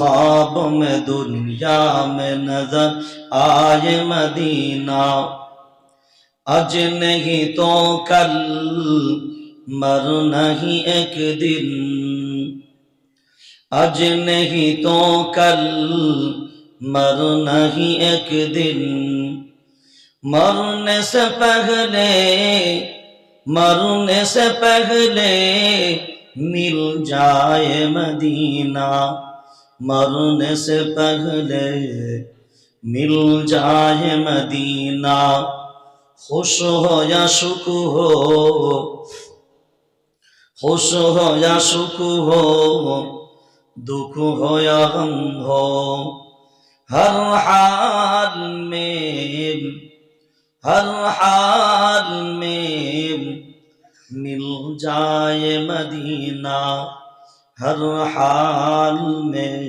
ख्वाब में दुनिया में नजर आए मदीना, आज नहीं तो कल मरना ही एक दिन, आज नहीं तो कल मरना ही एक दिन, मरने से पहले, मरने से पहले मिल जाए मदीना, मरने से पहले मिल जाए मदीना। खुश हो या सुख हो, खुश हो या सुख हो, दुख हो या गम हो, हर हाल में, हर हाल में मिल जाए मदीना, हर हाल में।